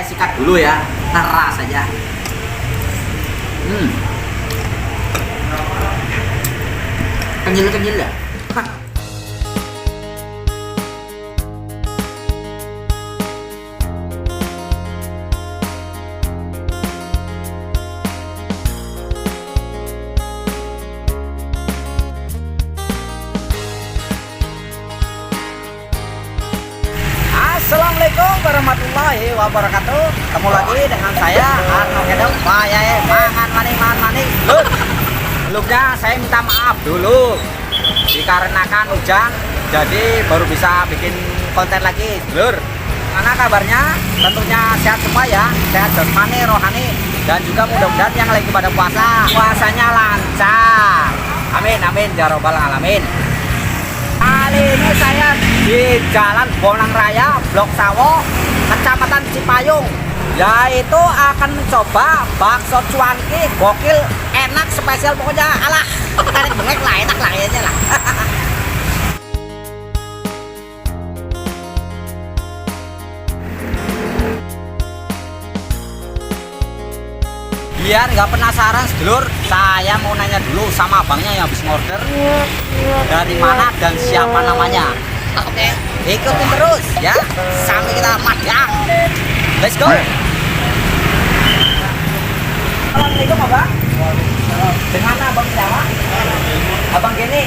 sikat dulu ya, keras saja. Kenyal ya. Assalamualaikum warahmatullahi wabarakatuh. Ketemu lagi dengan saya Arno Kedong. Wayahe mangan maning. Sebelumnya saya minta maaf dulu dikarenakan hujan, jadi baru bisa bikin konten lagi, Lur. Mana kabarnya? Tentunya sehat semua ya, sehat jasmani, rohani, dan juga mudah-mudahan yang lagi pada puasanya lancar. Amin ya robbal alamin. Kali ini saya di Jalan Bonang Raya, Blok Sawo, Kecamatan Cipayung, yaitu akan mencoba bakso cuanki, gokil, enak, spesial, pokoknya alah tarik bengek lah, enak lah kayaknya lah. Biar nggak penasaran sedulur, saya mau nanya dulu sama abangnya yang habis order dari mana dan siapa namanya. Oke, ikutin terus ya sampai kita madang. Let's go. Assalamualaikum abang. Dengan abang siapa? Abang gini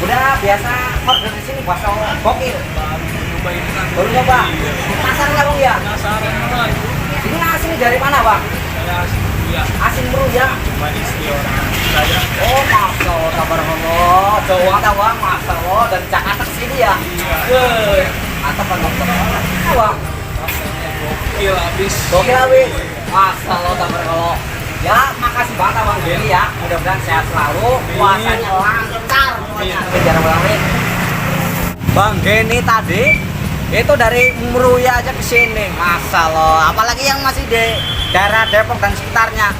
udah biasa order di sini bakso gokil. Baru nyoba. Penasaran nggak bang ya? Penasaran. Ini asli dari mana bang? Asin bro ya. Oh masya Allah, tabarakallah. Jawa bang, masya Allah, dari Jakarta ke sini ya. Mantap bang. Bang. Gokil habis. Masya Allah, tabarakallah. Ya makasih banget bang Geni ya. Mudah-mudahan sehat selalu, puasanya lancar. Bang Geni tadi itu dari Meruya aja ke sini, masya Allah. Apalagi yang masih di daerah Depok dan sekitarnya.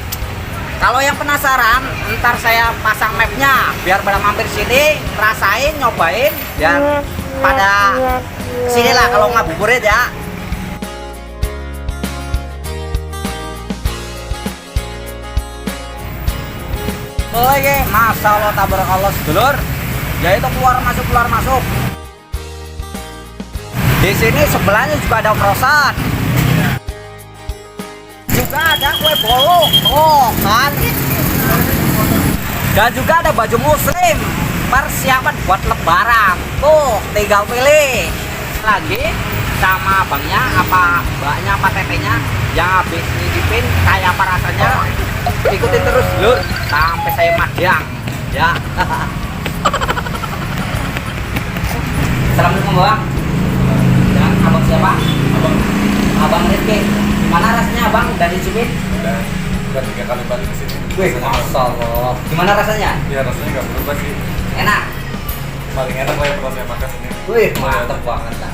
Kalau yang penasaran, ntar saya pasang mapnya biar pada mampir sini, rasain, nyobain, dan pada sinilah kalau ngabuburit ya. Oke, masya Allah, tabarakallah sedulur. Yaitu keluar masuk. Di sini sebelahnya juga ada oplosan. Juga ada kue bolu, oh kan. Dan juga ada baju muslim, persiapan buat lebaran. Tuh, tinggal pilih. Lagi sama abangnya, apa mbaknya, apa tetenya yang habis nyicipin kayak apa rasanya. Ikutin terus Lur sampai saya madang ya. Assalamualaikum bang. Dan abang siapa? Abang Rizky. Gimana rasanya abang dari nyicipin? Udah 3 kali balik ke sini. Wih, masya Allah. Gimana rasanya? Ya rasanya nggak berubah sih. Enak. Paling enak lah yang pernah saya makan ini. Wih, mantep banget lah.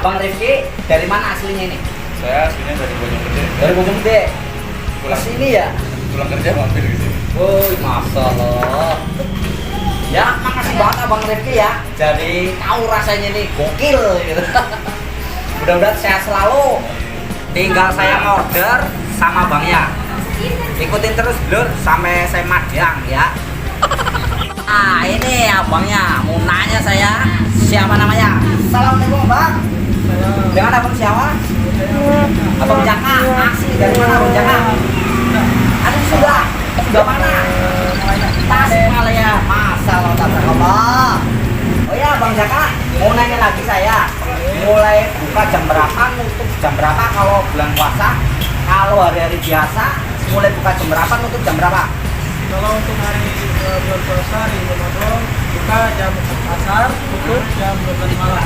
Abang Rizky dari mana aslinya ini? Saya aslinya dari Bojonggede. Dari Bojonggede. Pulang sini ya? Pulang kerja mampir ke sini. Wih, masya Allah. Ya, makasih banget abang Rizky ya. Jadi tahu rasanya nih gokil gitu. Mudah-mudahan sehat selalu. Tinggal saya order sama abangnya. Ikutin terus Lur sampai saya madang ya. Nah ini abangnya, mau nanya saya siapa namanya. Assalamualaikum bang. Dengan abang siapa? Abang Jaka. Asli dari mana abang Jaka? Aduh sudah mana? Tasikmalaya. Masya Allah, tabarakallah. Oh ya bang Jaka, mau nanya lagi saya. Mulai buka jam berapa, nutup jam berapa kalau bulan puasa? Kalau hari-hari biasa mulai buka jam berapa, nutup jam berapa? Kalau untuk hari bulan puasa di Ramadan buka jam asar, tutup jam 12 malam.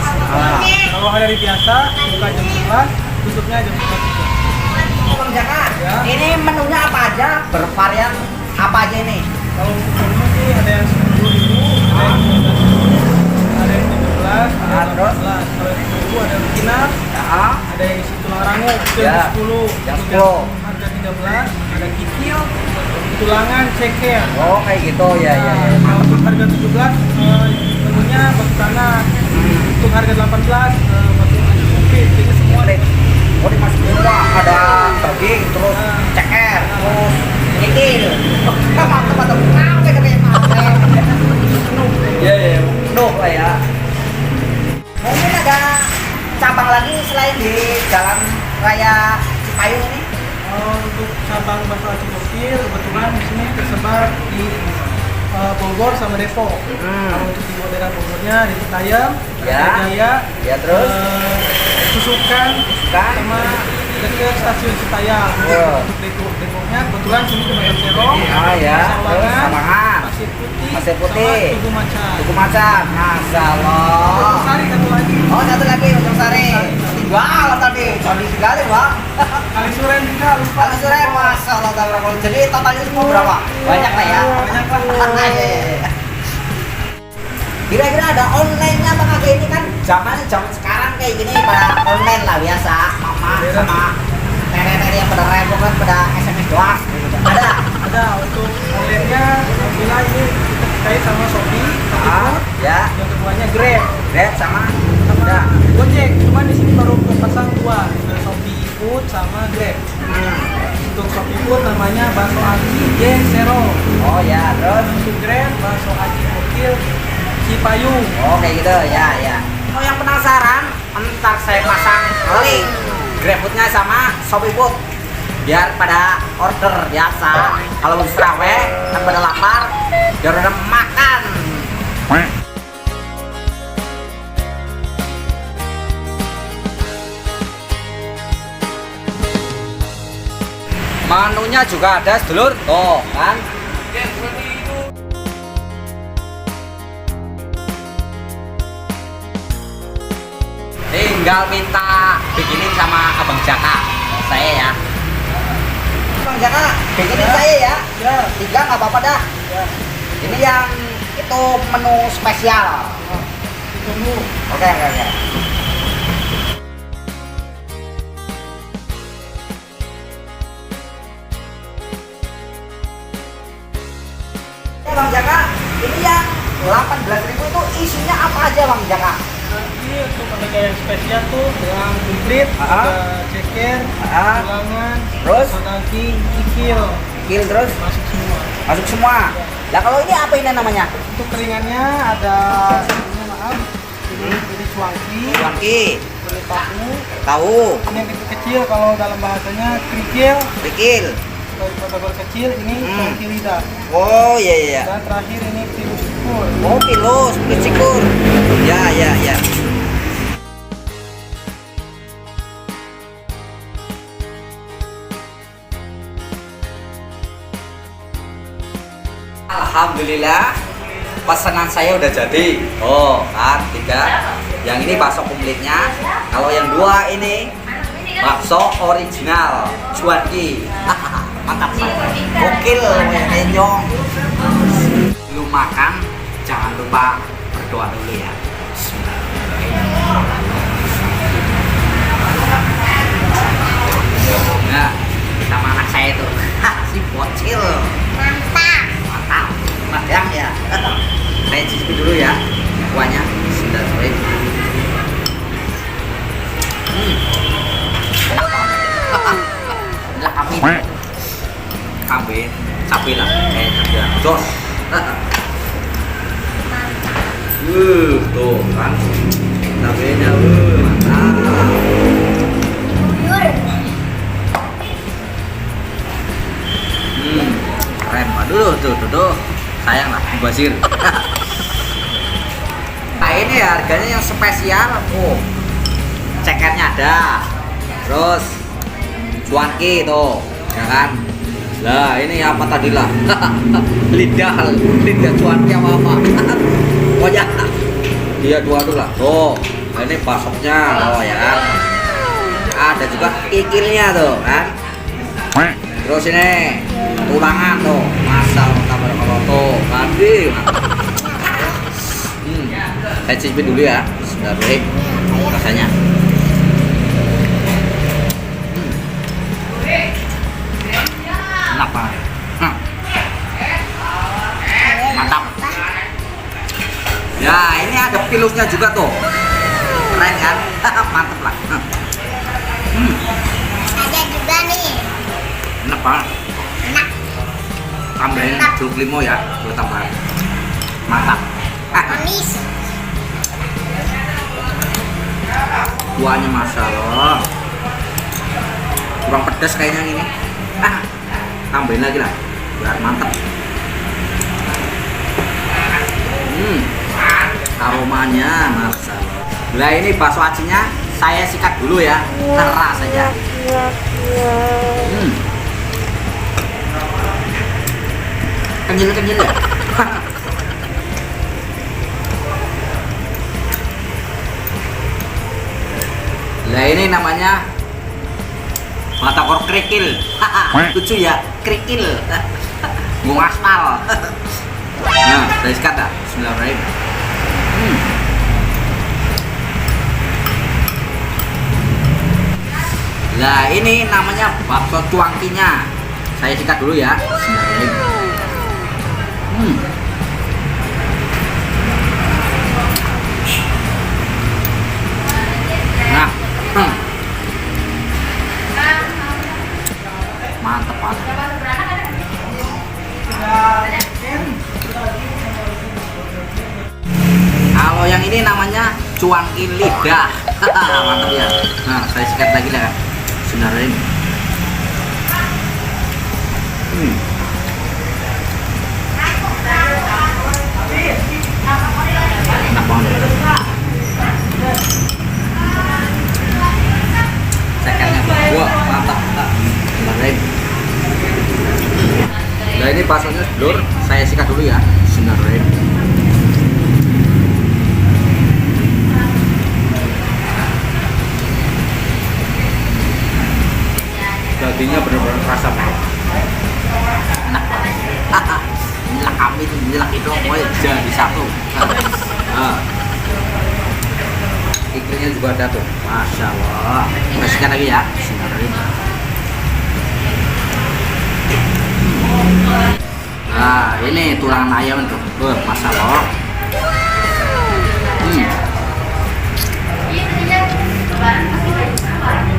Kalau hari biasa buka jam 11, tutupnya jam 11. Bang Jaka, Ya. ini menunya apa aja? Bervarian apa aja ini? Kalau untuk menu sih ada yang 10.000, ada yang 15.000, ada yang 17, ada yang 18. Kalau yang 10.000 ada yang kinap, Ya, ada yang isi tulang rangu, itu Ya. yang 10. Yang Untuk 10. Harga 13, ada kikil, tulangan, ceker. oh kayak gitu ya. Nah, untuk harga 17 menunya batu tanah. Untuk harga 18 batu kopi, ini semua. Oh dimasukin semua, ada daging, terus ceker, terus kikil. Mantap. Iya, penuh lah ya. Mungkin ada cabang lagi selain di Jalan Raya Cipayung ini? Untuk cabang bakso aci gokil kebetulan di sini tersebar di Bogor sama Depok. Kalau untuk di daerah Bogornya di Citayam, Jaya, ya terus Susukan, sama dekat stasiun Citayam. Untuk Depoknya kebetulan sini Jembatan Serong, ya, terus Samangan, Pasir Putih, sama Tugu Macan, Masya Allah. Sari satu lagi. Oh satu lagi Ujung Sari. Tinggal tadi, tadi sekali bang. Kali Suren juga lupa. Kali Suren, Masya Allah. Jadi totalnya semua berapa? Banyak lah ya. Banyak lah. Kira-kira ada online-nya bang Age ini kan zaman sekarang kayak gini pada online lah biasa. Mama sama nenek-nenek yang pada rembuk kan pada SMS doang. Ada untuk online-nya bila ini kita terkait sama Shopee, ya. yang keduanya Grab sama Gojek. Cuman di sini baru pasang dua, ada Shopee Food sama Grab. Untuk Shopee Food namanya bakso aci Sero. Oh ya, terus untuk Grab bakso aci gokil Cipayung. Oh kayak gitu ya. Kalau yang penasaran, ntar saya pasang link GrabFood-nya sama Shopee Food biar pada order biasa. Kalau mau terawih kan pada lapar, biar udah makan. Menunya juga ada sedulur, tuh kan. Tinggal minta bikinin sama Abang Jaka, saya ya. Abang Jaka, bikinin saya ya. Tiga nggak apa-apa dah. Ini yang itu menu spesial. Oke. Bang Jaka, ini yang 18.000 itu isinya apa aja Bang Jaka? Nanti untuk menu yang spesial tuh yang komplit, ada ceker, tulangan, terus daging, kikil, terus masuk semua. Nah kalau ini apa ini namanya? Untuk keringannya ada ini cuangki, ini tahu. Ini yang kecil kalau dalam bahasanya kerikil. Kalau kota kecil ini cuangki lidah. Oh iya. Dan terakhir ini pilus cikur. Oh pilus cikur. Ya. Alhamdulillah pesanan saya udah jadi. Oh kan 3. Yang ini bakso komplitnya. Kalau yang 2 ini bakso original cuanki. Mantap gokil menyong. Lu makan jangan lupa berdoa dulu ya. Nah sama anak saya itu si bocil mantap ya. Saya cicipi dulu ya kuahnya. Sudah sore. Kambing sapi lah kayaknya jos. Tuh kan cabenya mantap. Keren. Aduh tuh sayang lah Basir. Nah ini harganya yang spesial. Cekernya ada, terus cuanki tuh ya kan. Lah ini apa tadi lah? lidah cuanki apa? Oh ya, dia 2 dulu lah. Tuh, ini basoknya, oh ya kan. Ada juga kikilnya tuh kan. Terus ini tulangan tuh, masal kalau tuh tadi. Saya cicipi dulu ya, sudah baik rasanya. Kenapa? Mantap. Ya ini ada pilusnya juga tuh, keren kan? Mantap lah. banget. Tambahin jeruk limau ya, gue tambahin. Mantap. Manis. Kuahnya masya Allah. Kurang pedas kayaknya ini. Tambahin lagi lah, biar mantap. Aromanya masya Allah. Nah ini bakso acinya saya sikat dulu ya, keras saja. Kenyil-kenyil ya. Nah ini namanya batagor kerikil. Lucu ya, kerikil. Bung aspal. Nah, dari sikat dah. Bismillahirrahmanirrahim. Nah ini namanya bakso cuangkinya. Saya sikat dulu ya. Bismillahirrahmanirrahim. Nah, mantap banget. Kalau yang ini namanya cuangki lidah. Mantap ya. Nah, saya sikat lagi lah. Bismillahirrahmanirrahim. Enak banget. Cekernya wah mantap. Bismillahirrahmanirrahim. Nah ini baksonya sedulur, saya sikat dulu ya. Bismillahirrahmanirrahim. Dagingnya benar-benar terasa banget. Enak banget. Nyelak kami tuh, nyelak itu pokoknya jadi satu. Ikannya juga ada tuh, masya Allah. Kasihkan lagi ya. Nah ini tulang ayam tuh, masya Allah.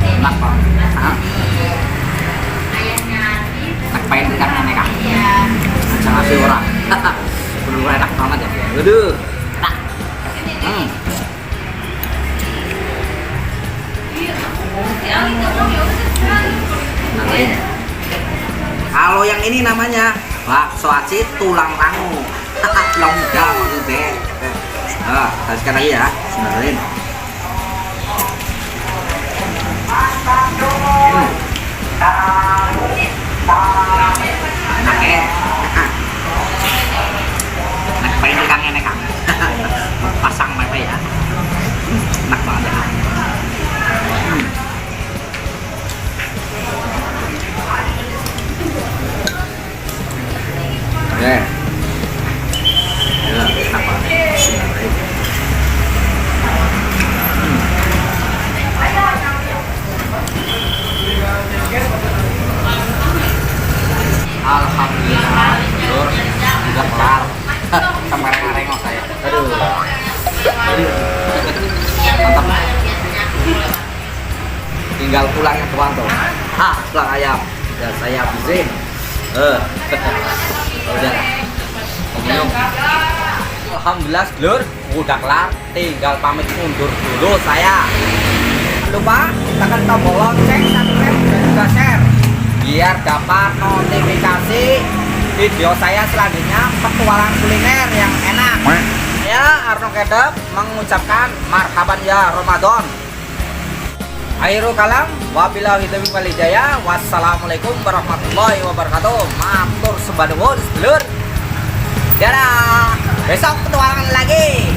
Enak banget. Pengen dekatnya nih kak. Jangan ngasih orang. Bener enak banget ya. Waduh. Nah, ini. Kalau yang ini namanya bakso aci tulang rangu. Longga maksudnya. Nah, kasihkan lagi ya. Bismillahirrahmanirrahim. Enak ya. Enak pengen dekangnya nih kak. Pasang mepe ya. Enak banget ya. Oke. Ya, enak banget. Alhamdulillah, Lur, udah kelar. Sampai rengok saya. Aduh. Mantap. Tinggal pulangnya ke Wanto. Tulang ayam. Dan saya habisin. Udah lah. Alhamdulillah, Lur, udah kelar. Tinggal pamit mundur dulu saya. Jangan lupa tekan tombol lonceng, subscribe dan juga share biar dapat notifikasi video saya selanjutnya petualangan kuliner yang enak. Ya, Arno Kedep mengucapkan marhaban ya Ramadan. Akhirul kalam, wabillahi taufiq wal hidayah. Wassalamualaikum warahmatullahi wabarakatuh. Matur sebanuwun sedulur. Dadah. Besok petualangan lagi.